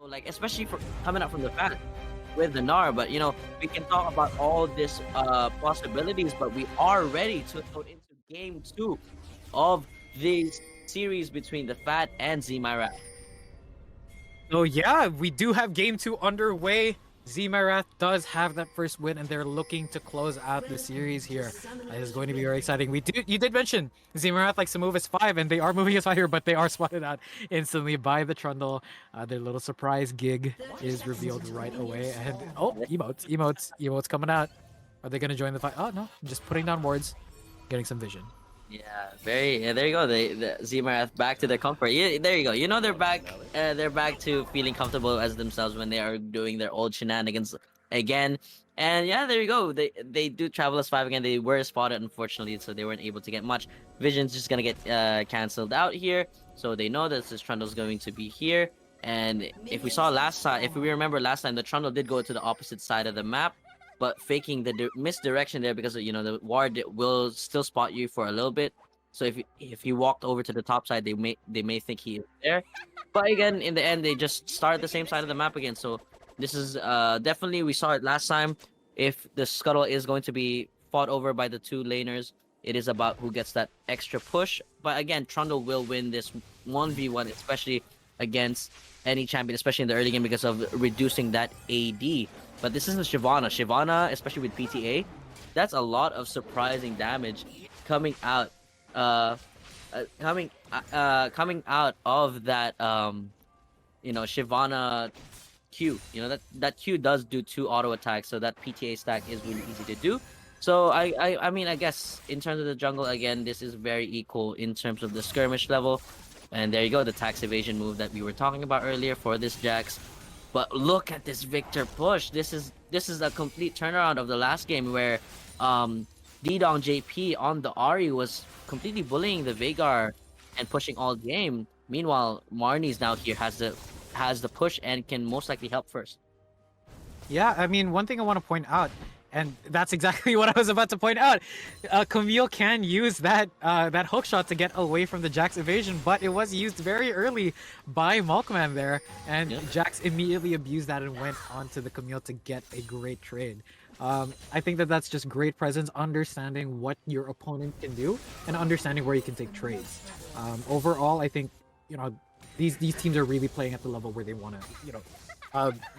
like especially for coming up from the Fat with the Nar. But you know, we can talk about all this possibilities, but we are ready to go into game 2 of this series between the Fat and Xee My Wrath. So yeah, we do have game 2 underway. Xee My Wrath does have that first win, and they're looking to close out the series here. It is going to be very exciting. You did mention Xee My Wrath likes to move as 5, and they are moving as 5 here, but they are spotted out instantly by the Trundle. Their little surprise gig is revealed right away, and oh, emotes coming out. Are they going to join the fight? Oh no, just putting down wards, getting some vision. Yeah, very. Yeah, there you go. The Xee My Wrath back to their comfort. Yeah, there you go. You know they're back. They're back to feeling comfortable as themselves when they are doing their old shenanigans again. And yeah, there you go. They do travel as 5 again. They were spotted unfortunately, so they weren't able to get much. Vision's just gonna get canceled out here, so they know that this Trundle's going to be here. And if we saw last time, if we remember last time, the Trundle did go to the opposite side of the map, but faking the misdirection there because you know the ward will still spot you for a little bit. So if he walked over to the top side, they may think he is there. But again, in the end, they just start at the same side of the map again. So this is definitely, we saw it last time. If the scuttle is going to be fought over by the 2 laners, it is about who gets that extra push. But again, Trundle will win this 1v1, especially against any champion, especially in the early game, because of reducing that AD. But this isn't Shyvana. Shyvana, especially with PTA, that's a lot of surprising damage coming out. Coming out of that you know, Shyvana Q. You know that Q does do 2 auto attacks, so that PTA stack is really easy to do. So I mean, I guess in terms of the jungle, again, this is very equal in terms of the skirmish level. And there you go, the tax evasion move that we were talking about earlier for this Jax. But look at this Viktor push. This is a complete turnaround of the last game where ddongjp on the Ahri was completely bullying the Veigar and pushing all game. Meanwhile, Marnies now here has the push and can most likely help first. Yeah, I mean, one thing I want to point out, and that's exactly what I was about to point out. Camille can use that hook shot to get away from the Jax evasion, but it was used very early by Malkman there, and yep. Jax immediately abused that and went onto the Camille to get a great trade. I think that's just great presence, understanding what your opponent can do, and understanding where you can take trades. Overall, I think, you know, these teams are really playing at the level where they want to, you know,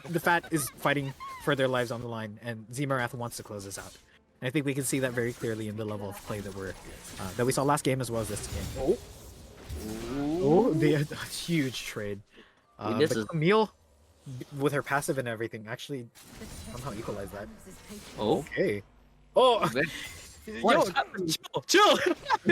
the Fat is fighting for their lives on the line, and Xee My Wrath wants to close this out. And I think we can see that very clearly in the level of play that we saw last game as well as this game. The huge trade. But Camille, with her passive and everything, actually somehow equalized that. Okay. Oh. Yo, chill.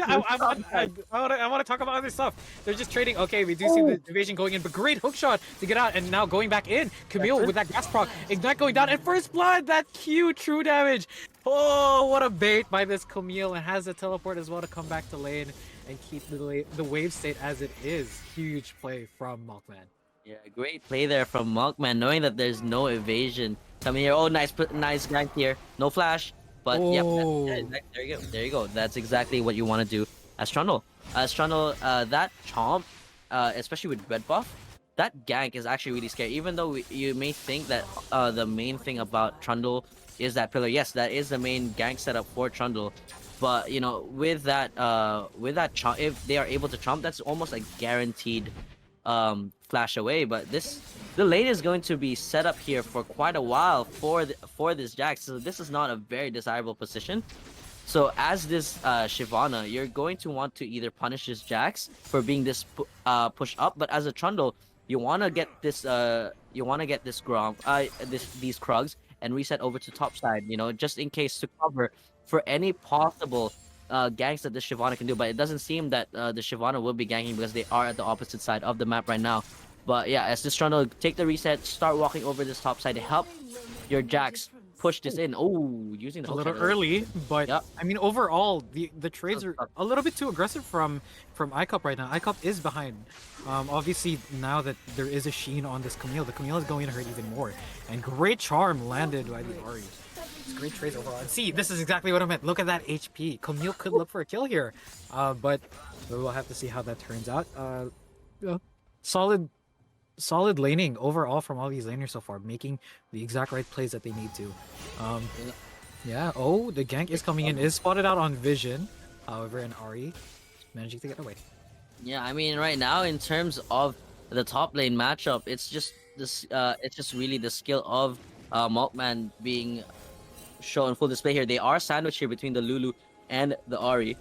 I want to talk about other stuff. They're just trading. Okay, we do see the division going in, but great hook shot to get out, and now going back in. Camille with that gas proc, Ignite going down, and first blood. That Q true damage. Oh, what a bait by this Camille, and has a teleport as well to come back to lane and keep the wave state as it is. Huge play from Malkman. Yeah, great play there from Malkman, knowing that there's no evasion coming here. Oh, nice gank here. No flash. But yep, there you go. That's exactly what you want to do as Trundle. That chomp, especially with red buff, that gank is actually really scary. Even though you may think that the main thing about Trundle is that pillar. Yes, that is the main gank setup for Trundle. But you know, with that chomp, if they are able to chomp, that's almost like guaranteed flash away. But the lane is going to be set up here for quite a while for this Jax, so this is not a very desirable position. So as this Shyvana, you're going to want to either punish this Jax for being this push up, but as a Trundle, you want to get this Grom, these Krugs and reset over to top side, you know, just in case to cover for any possible ganks that the Shyvana can do. But it doesn't seem that the Shyvana will be ganking because they are at the opposite side of the map right now. But yeah, as this Trundle take the reset, start walking over this top side to help your Jax push this in. Oh, using the a little early, but yep. I mean, overall, the trades are a little bit too aggressive from iCup right now. iCup is behind. Obviously, now that there is a sheen on this Camille, the Camille is going to hurt even more. And great charm landed by the Ahri. It's great trades overall. And see, this is exactly what I meant. Look at that HP. Camille could look for a kill here, but we'll have to see how that turns out. Solid solid laning overall from all these laners so far, making the exact right plays that they need to. Um, yeah. Oh, the gank is coming in. Is spotted out on Vision. However, and Ahri managing to get away. Yeah, I mean, right now in terms of the top lane matchup, it's just this. It's just really the skill of Malkman being shown full display here. They are sandwiched here between the Lulu and the Ahri,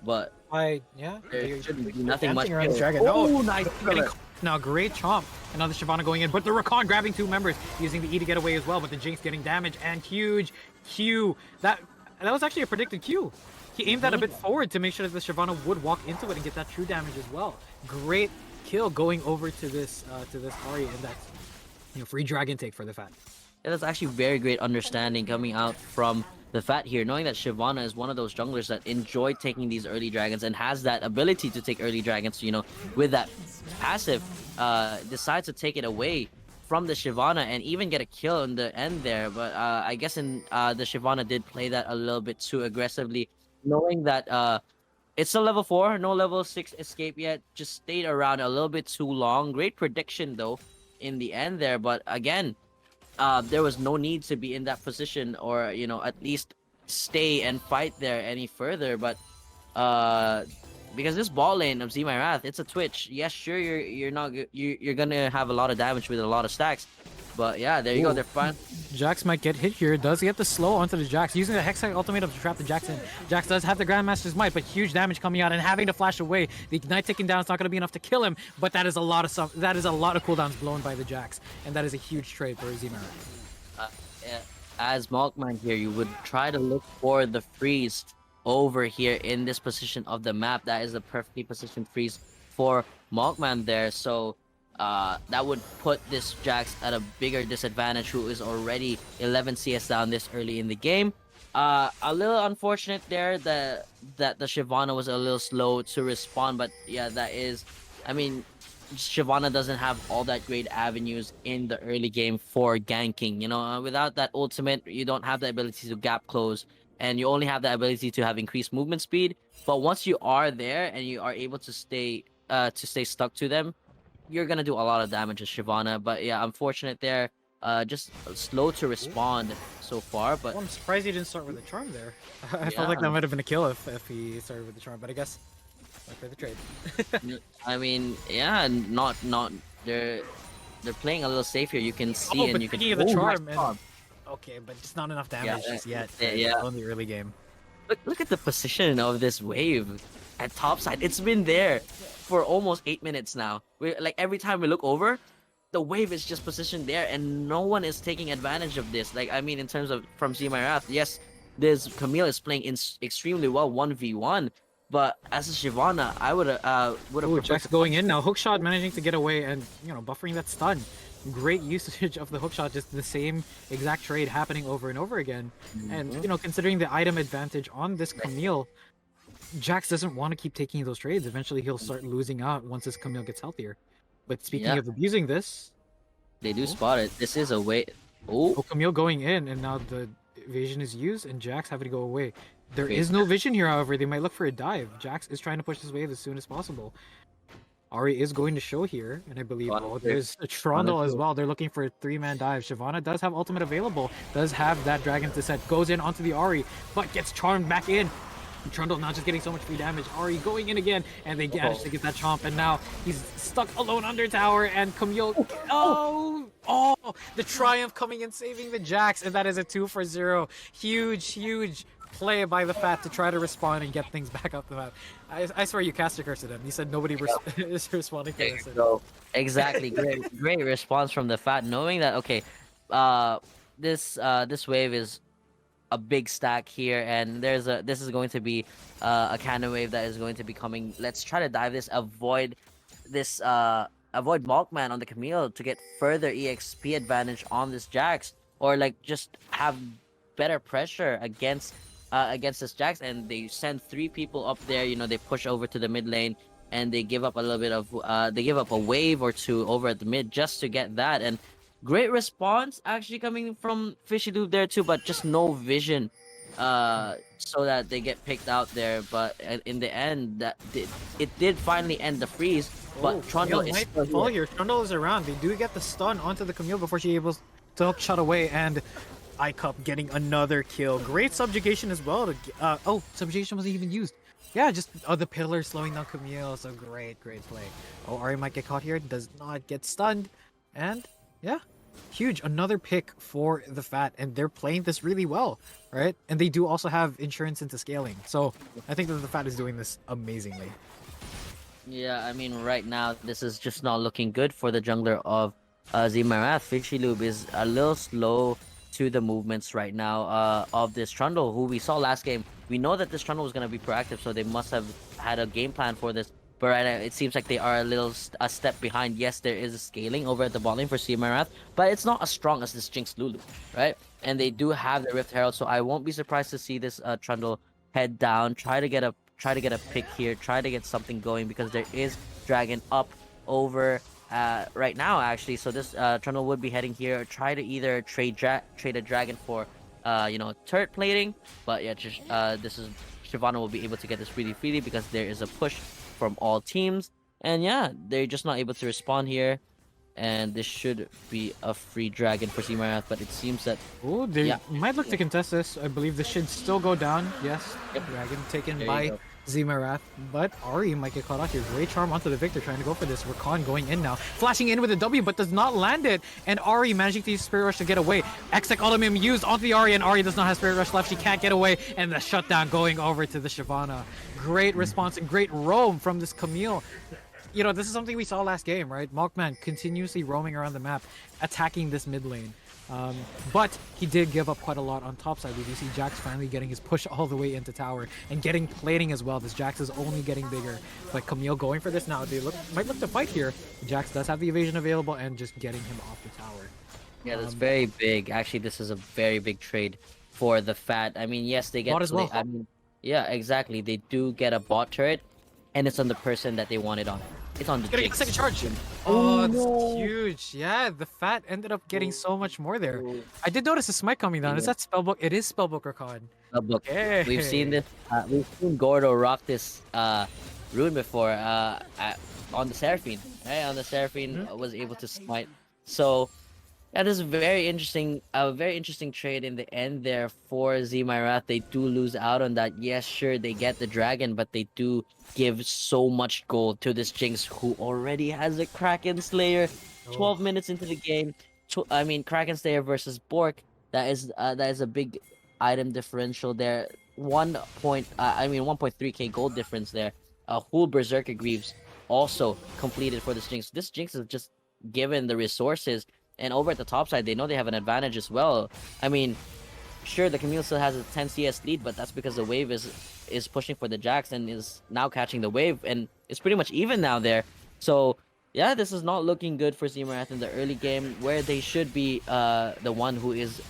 but Yeah. there shouldn't be nothing much. Dancing around the here. dragon. Oh, No, nice! getting caught. Now great chomp. Another Shyvana going in, but the Rakan grabbing 2 members, using the E to get away as well. But the Jinx getting damage and huge Q. That was actually a predicted Q. He aimed that a bit forward to make sure that the Shyvana would walk into it and get that true damage as well. Great kill going over to this Ahri, and that's free dragon take for the Fat. Yeah, that's actually very great understanding coming out from the Fat here, knowing that Shyvana is one of those junglers that enjoy taking these early dragons and has that ability to take early dragons, with that passive, decides to take it away from the Shyvana and even get a kill in the end there. But I guess the Shyvana did play that a little bit too aggressively, knowing that it's a level 4, no level 6 escape yet, just stayed around a little bit too long. Great prediction though in the end there, but again, there was no need to be in that position, or at least stay and fight there any further. But because this ball lane of Xee My Wrath, it's a Twitch. Yes, sure, you're not you're gonna have a lot of damage with a lot of stacks, but yeah, there you go. They're fine. Jax might get hit here. Does get the slow onto the Jax, using the Hex ultimatum to trap the Jax in. Jax does have the Grandmaster's Might, but huge damage coming out and having to flash away. The Ignite taking down is not going to be enough to kill him, but that is a lot of cooldowns blown by the Jax, and that is a huge trade for Xee My Wrath. As Malkman here, you would try to look for the freeze over here in this position of the map. That is the perfectly positioned freeze for Malkman there. So that would put this Jax at a bigger disadvantage, who is already 11 CS down this early in the game. A little unfortunate there that the Shyvana was a little slow to respond, but yeah, that is, I mean, Shyvana doesn't have all that great avenues in the early game for ganking. Without that ultimate, you don't have the ability to gap close, and you only have the ability to have increased movement speed. But once you are there and you are able to stay stuck to them, you're gonna do a lot of damage as Shyvana. But yeah, unfortunate there. Just slow to respond so far. But Well, I'm surprised he didn't start with a charm there. I Yeah. felt like that might have been a kill if he started with the charm, but I guess for the trade. I mean, yeah, not they're playing a little safe here. You can see, But and you can. speaking of the Oh, charm, nice and- charm. Okay, but just not enough damage just yet. yeah. On the early game. Look at the position of this wave at top side. It's been there for almost 8 minutes now. Like every time we look over, the wave is just positioned there, and no one is taking advantage of this. Like, I mean, in terms of from Xee My Wrath, yes, this Camille is playing extremely well 1v1, but as a Shyvana, I would have Ooh, Jax going in now. Hookshot managing to get away and buffering that stun. Great usage of the hookshot, just the same exact trade happening over and over again. And considering the item advantage on this Camille, Jax doesn't want to keep taking those trades. Eventually he'll start losing out once this Camille gets healthier. But speaking Yeah. of abusing this, They do spot it. This is a way. Oh, Camille going in, and now the evasion is used, and Jax having to go away. There Okay. is no vision here, however. They might look for a dive. Jax is trying to push this wave as soon as possible. Ahri is going to show here, and I believe there's a Trundle as well. They're looking for a 3-man dive. Shyvana does have ultimate available, does have that Dragon's Descent, goes in onto the Ahri, but gets charmed back in. Trundle not just getting so much free damage. Ahri going in again, and they manage to get that chomp, and now he's stuck alone under tower, and Camille... Oh! The Triumph coming and saving the Jax, and that is a 2-for-0. Huge play by the Fat to try to respond and get things back up the map. I swear you cast a curse at him. You said nobody is responding to this. So exactly, great response from the Fat, knowing that okay, this wave is a big stack here, and this is going to be a cannon wave that is going to be coming. Let's try to dive this, avoid Malkman on the Camille to get further EXP advantage on this Jax, or like just have better pressure against this Jax. And they send 3 people up there. They push over to the mid lane, and they give up a little bit of they give up a wave or 2 over at the mid just to get that. And great response actually coming from FishyLube there too, but just no vision so that they get picked out there. But in the end, it did finally end the freeze. But Trundle is might still fall here. here. Trundle is around. They do get the stun onto the Camille before she able to hook shot away, and iCup getting another kill. Great subjugation as well. Oh, subjugation wasn't even used. Yeah, just the pillar slowing down Camille. So great play. Oh, Ahri might get caught here. Does not get stunned, and yeah, huge. Another pick for the Fat, and they're playing this really well, right? And they do also have insurance into scaling. So I think that the Fat is doing this amazingly. Yeah, I mean, right now this is just not looking good for the jungler of Xee My Wrath. FishyLube is a little slow to the movements right now of this Trundle, who we saw last game. We know that this Trundle was going to be proactive, so they must have had a game plan for this. But right now, it seems like they are a step behind. Yes, there is a scaling over at the bot lane for Xee My Wrath, but it's not as strong as this Jinx Lulu, right? And they do have the Rift Herald, so I won't be surprised to see this Trundle head down, try to get a pick here, try to get something going, because there is Dragon up over right now actually. So this Trundle would be heading here, try to either trade a Dragon for turret plating, but yeah, just this is Shyvana will be able to get this really freely because there is a push from all teams, and yeah, they're just not able to respond here. And this should be a free Dragon for Xee My Wrath, but it seems that Oh, they might look to contest this. I believe this should still go down. Yes, Dragon taken by Xee My Wrath, but Ahri might get caught out here. Great charm onto the Viktor, trying to go for this. Rakan going in now, flashing in with a W, but does not land it. And Ahri managing to use Spirit Rush to get away. X-Tech ultimate used onto the Ahri, and Ahri does not have Spirit Rush left. She can't get away, and the shutdown going over to the Shyvana. Great response and great roam from this Camille. You know, this is something we saw last game, right? Malkman continuously roaming around the map, attacking this mid lane. But he did give up quite a lot on top side. We do see Jax finally getting his push all the way into tower and getting plating as well. This Jax is only getting bigger. But Camille going for this now. They might look to fight here. Jax does have the evasion available and just getting him off the tower. yeah, that's very big. Actually, this is a very big trade for the Fat. I mean, yes, they get Bot as well. I mean, yeah, exactly. They do get a bot turret, and it's on the person that they want it on. It's on the Getting a Jinx. second charge. Oh, that's huge. Yeah, the Fat ended up getting so much more there. I did notice a smite coming down. Is that Spellbook? It is Spellbook Rakan. Book. Okay. We've seen this. We've seen Gordo rock this rune before on the Seraphine. Right, on the Seraphine was able to smite. So that is very interesting. A very interesting trade in the end there for Xee My Wrath. They do lose out on that. Yes, sure, they get the dragon, but they do give so much gold to this Jinx, who already has a Kraken Slayer. 12 minutes into the game. I mean, Kraken Slayer versus Bork. That is a big item differential there. 1.3k gold difference there. A whole Berserker Greaves also completed for this Jinx. This Jinx is just given the resources, and over at the top side, they know they have an advantage as well. I mean, sure, the Camille still has a 10 CS lead, but that's because the wave is pushing for the Jax and is now catching the wave, and it's pretty much even now there. So yeah, this is not looking good for Xee My Wrath in the early game, where they should be the one who is,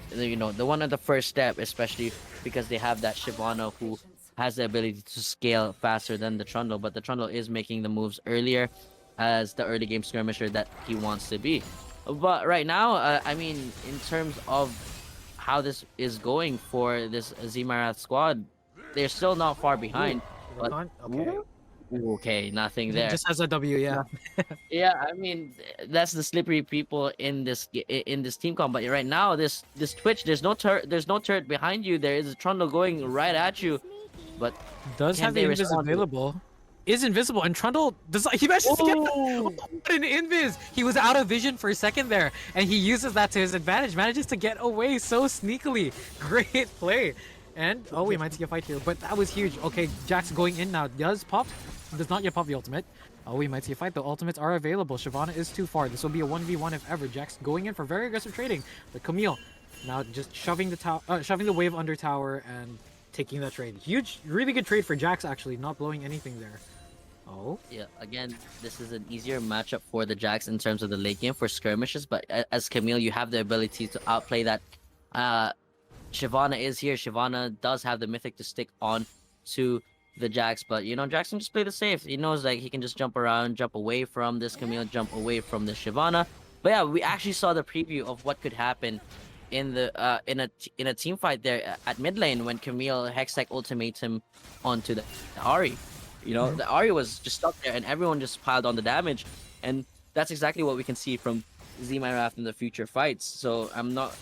the one at the first step, especially because they have that Shyvana who has the ability to scale faster than the Trundle, but the Trundle is making the moves earlier as the early game skirmisher that he wants to be. But right now, I mean, in terms of how this is going for this Xee My Wrath squad, they're still not far behind. Rakan? Okay. Okay, nothing there. Just has a W, yeah. Yeah, I mean, that's the slippery people in this team comp. But right now, this Twitch, there's no turret behind you. There is a Trundle going right at you, but Does can have they the invis respond? available. Is invisible, and Trundle does he manages to get what an invis. He was out of vision for a second there, and he uses that to his advantage. Manages to get away so sneakily. Great play. And oh, we might see a fight here, but that was huge. Okay, Jax going in now. Does not yet pop the ultimate. Oh, we might see a fight. The ultimates are available. Shyvana is too far. This will be a 1v1 if ever. Jax going in for very aggressive trading. But Camille now just shoving the wave under tower and taking that trade. Huge, really good trade for Jax actually, not blowing anything there. Oh. Yeah, again, this is an easier matchup for the Jax in terms of the late game for skirmishes, but as Camille, you have the ability to outplay that. Shyvana is here. Shyvana does have the mythic to stick on to the Jax, but Jax can just play the safe. He knows like he can just jump around, jump away from this Camille, jump away from the Shyvana. But yeah, we actually saw the preview of what could happen in a team fight there at mid lane when Camille Hextech ultimates him onto the Ahri. You know, the Ahri was just stuck there, and everyone just piled on the damage, and that's exactly what we can see from Xee My Wrath in the future fights. So I'm not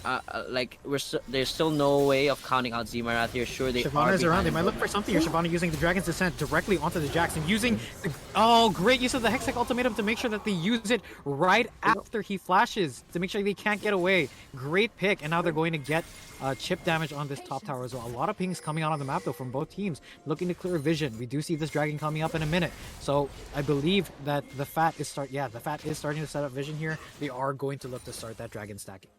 like there's still no way of counting out Xee My Wrath here. Sure, they Shyvana are is around. They behind, might look for something here. Shyvana using the Dragon's Descent directly onto the Jax and using the great use of the Hextech ultimatum to make sure that they use it right after he flashes to make sure they can't get away. Great pick, and now they're going to get chip damage on this top tower as well. A lot of pings coming out on the map though from both teams, looking to clear vision. We do see this dragon coming up in a minute, so I believe that the Fat is starting to set up vision here. They are going to look to start that dragon stacking.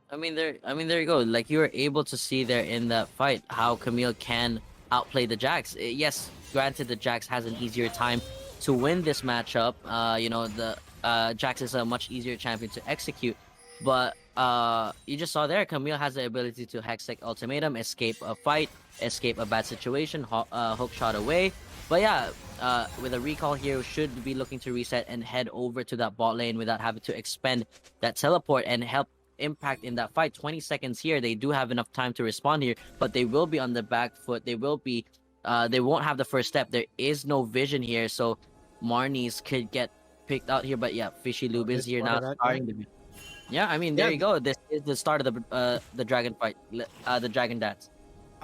I mean, there you go. Like, you were able to see there in that fight how Camille can outplay the Jax. Yes, granted, the Jax has an easier time to win this matchup. You know, the Jax is a much easier champion to execute, but you just saw there, Camille has the ability to Hextech ultimatum, escape a fight, escape a bad situation, hook shot away. But yeah, with a recall here, should be looking to reset and head over to that bot lane without having to expend that teleport and help impact in that fight. 20 seconds here, they do have enough time to respond here, but they will be on the back foot. They will be, they won't have the first step. There is no vision here, so Marnies could get picked out here. But yeah, FishyLube is here now, starting the. Yeah, I mean, there you go. This is the start of the dragon fight, the dragon dance.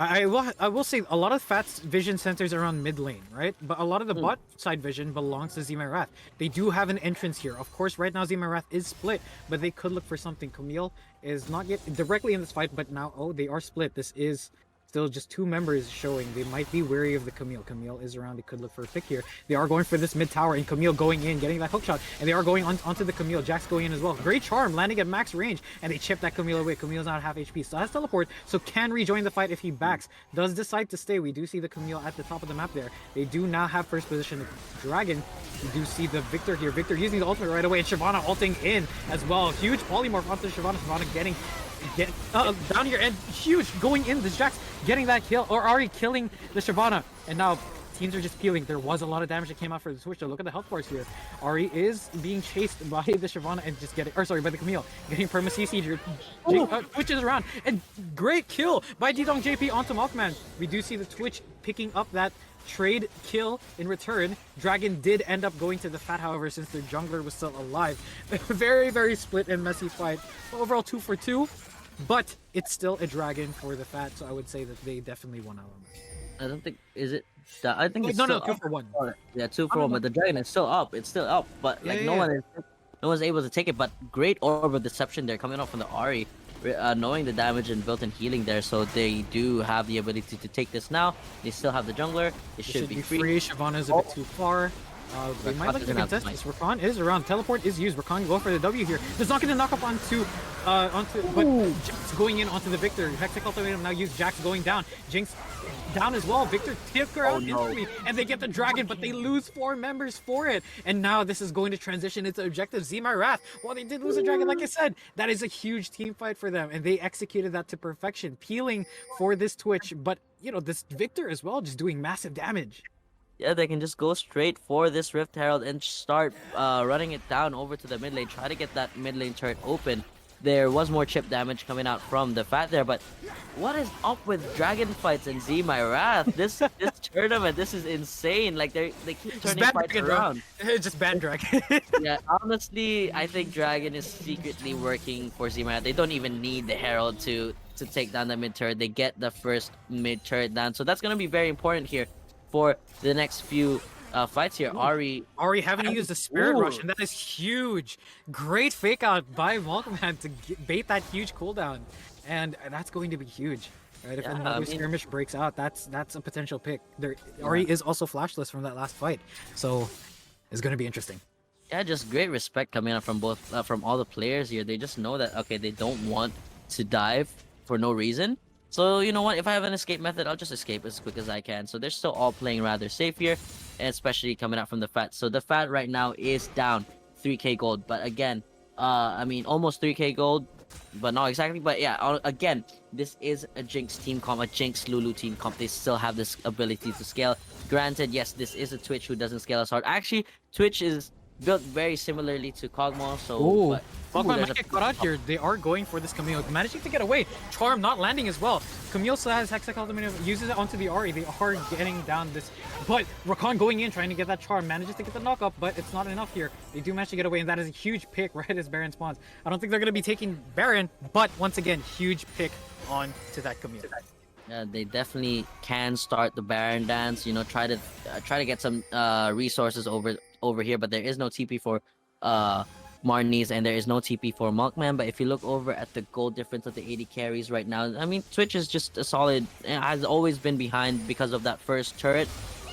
I will say a lot of Fat's vision centers around mid lane, right? But a lot of the bot side vision belongs to Xee My Wrath. They do have an entrance here. Of course, right now Xee My Wrath is split, but they could look for something. Camille is not yet directly in this fight, but now, they are split. This is still just two members showing. They might be wary of the Camille. Camille is around. They could look for a pick here. They are going for this mid tower, and Camille going in, getting that hook shot, and they are going onto the Camille. Jax going in as well. Great charm, landing at max range, and they chip that Camille away. Camille's not half HP, still has teleport, so can rejoin the fight if he backs. Does decide to stay. We do see the Camille at the top of the map there. They do now have first position. Dragon. We do see the Viktor here. Viktor using the ultimate right away, and Shyvana ulting in as well. Huge polymorph onto Shyvana. Shyvana getting down here, and huge going in. The Jax getting that kill, or Ahri killing the Shyvana, and now teams are just peeling. There was a lot of damage that came out for the Switch. So look at the health bars here. Ahri is being chased by the Shyvana and just getting, by the Camille, getting perma CC. Twitches around, and great kill by ddongjp onto Malkman. We do see the Twitch picking up that trade kill in return. Dragon did end up going to the Fat, however, since their jungler was still alive. Very, very split and messy fight. Overall 2 for 2. But it's still a dragon for the Fat, so I would say that they definitely won out on that. I don't think, is it? I think it's no, still 2 for 1. Yeah, 2 for 1, but the dragon is still up. It's still up, but like no one's able to take it. But great orb of deception there coming off from the Ahri, knowing the damage and built-in healing there, so they do have the ability to take this now. They still have the jungler. It should be free. Shyvana is a bit too far. They might like to contest this. Rakan is around. Teleport is used. Rakan go for the W here. There's not going to knock up onto but Jinx going in onto the Viktor. Hextech ultimatum now used. Jax going down. Jinx down as well. Viktor took her out instantly, and they get the dragon, but they lose 4 members for it. And now this is going to transition into objective Xee My Wrath. Well, they did lose a dragon, like I said. That is a huge team fight for them, and they executed that to perfection, peeling for this Twitch. But you know, this Viktor as well, just doing massive damage. Yeah, they can just go straight for this Rift Herald and start running it down over to the mid lane. Try to get that mid lane turret open. There was more chip damage coming out from the Fat there, but what is up with dragon fights and Xee My Wrath? This tournament, this is insane. Like they keep turning fights around. It's just bad dragon. Yeah, honestly, I think dragon is secretly working for Xee My Wrath. They don't even need the Herald to take down the mid turret. They get the first mid turret down, so that's gonna be very important here for the next few fights here. Ahri having used the Spirit Rush, and that is huge. Great fake out by Malkman to bait that huge cooldown, and that's going to be huge. Right, if another skirmish breaks out, that's a potential pick. Ahri is also flashless from that last fight, so it's going to be interesting. Yeah, just great respect coming out from both from all the players here. They just know that they don't want to dive for no reason. So, you know what, if I have an escape method, I'll just escape as quick as I can. So they're still all playing rather safe here, and especially coming out from the Fat. So the Fat right now is down 3k gold. But again, I mean, almost 3k gold, but not exactly. But yeah, again, this is a Jinx team comp, a Jinx Lulu team comp. They still have this ability to scale. Granted, yes, this is a Twitch who doesn't scale as hard. Actually, Twitch is built very similarly to Kog'Maw. So, Ooh, but Malkman there's might get caught out here. They are going for this Camille, managing to get away. Charm not landing as well. Camille still has Hextech Ultimate, uses it onto the Ahri. They are getting down this, but Rakan going in, trying to get that Charm, manages to get the knock up, but it's not enough here. They do manage to get away, and that is a huge pick right as Baron spawns. I don't think they're going to be taking Baron, but once again, huge pick on to that Camille. they definitely can start the Baron dance. You know, try to get some resources over here, but there is no TP for Marnies, and there is no TP for Malkman. But if you look over at the gold difference of the 80 carries right now, I mean, Twitch is just a solid, has always been behind because of that first turret.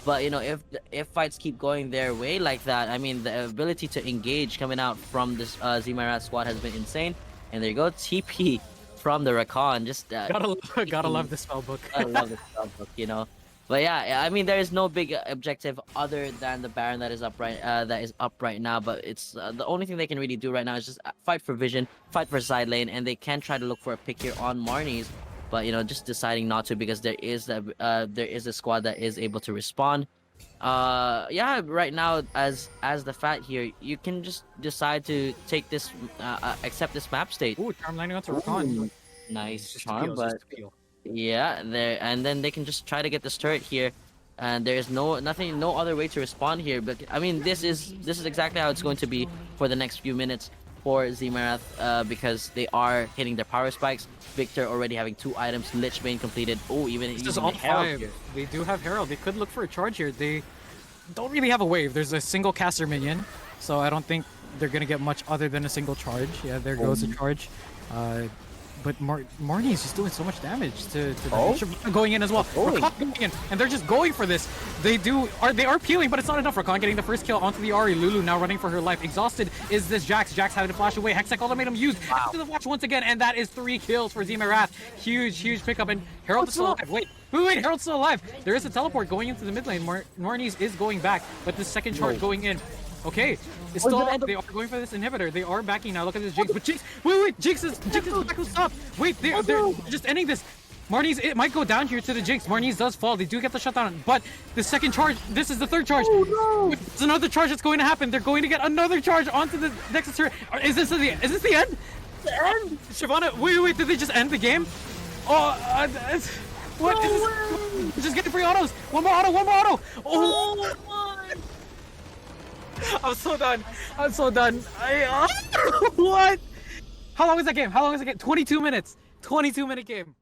But you know, if fights keep going their way like that, I mean, the ability to engage coming out from this Xee My Wrath squad has been insane. And there you go, TP from the Rakan. Just gotta love the spellbook. I love the spellbook, you know. But yeah, I mean, there is no big objective other than the Baron that is up right now. But it's the only thing they can really do right now is just fight for vision, fight for side lane, and they can try to look for a pick here on Marnies. But you know, just deciding not to because there is a squad that is able to respond. Yeah, right now as the fat here, you can just decide to take this, accept this map state. Ooh, Charm landing onto Rakan. Nice Charm, but yeah, there, and then they can just try to get this turret here, and there is no other way to respond here. But I mean, this is exactly how it's going to be for the next few minutes for Xee My Wrath, because they are hitting their power spikes. Viktor already having 2 items, Lich Bane completed. Oh, even all Herald 5. here. They do have Herald. They could look for a charge here. They don't really have a wave. There's a single caster minion, so I don't think they're gonna get much other than a single charge. Yeah, there goes a charge. But Marnie is just doing so much damage to Shyvana going in as well. Rakan going in, and they're just going for this. They are peeling, but it's not enough. Rakan getting the first kill onto the Ahri. Lulu now running for her life. Exhausted is this Jax. Jax having to flash away. Hextech ultimatum used after the flash once again, and that is 3 kills for Xee My Wrath. Huge pickup, and Herald is still alive. Wait, Herald's still alive. There is a teleport going into the mid lane. Marnies is going back, but the second charge going in. Okay, it's still they are going for this inhibitor. They are backing now. Look at this Jinx. But Jinx, wait, Jinx is back to stop. Wait, they're just ending this. Marnies, it might go down here to the Jinx. Marnies does fall. They do get the shutdown, but the second charge, this is the third charge. Oh, no. It's another charge that's going to happen. They're going to get another charge onto the Nexus turret. Is this the end? The end? Shyvana, wait, did they just end the game? Oh, what is this? Just getting free autos. One more auto. Oh my. I'm so done. What? How long is that game? 22 minutes. 22-minute game.